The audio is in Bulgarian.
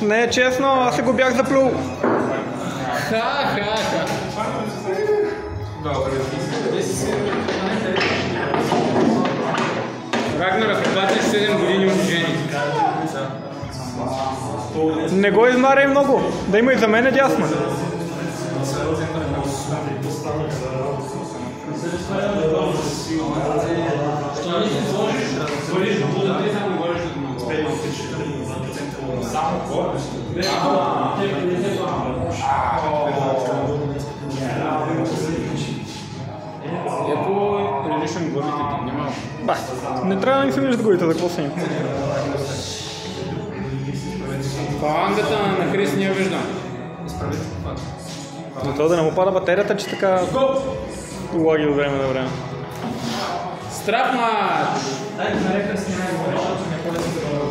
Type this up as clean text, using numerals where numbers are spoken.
Не е честно, аз се го бях заплюл. Ха-ха-ха. Рагнар, ако платиш 7 години от жени. Не го измаряй много, да има и за мен е дясно. Що не си сложиш до буда, ти само говориш от много. Само говориш? Еко релишен главите ти, няма. Ба, не трябва да ми се виждат главите, за какво са им. Фалангата на Крис не я виждам. За това да не му пада батерията, че така лаги от време на време. Страпмат! Дай на река снимай, защото не по-лесно.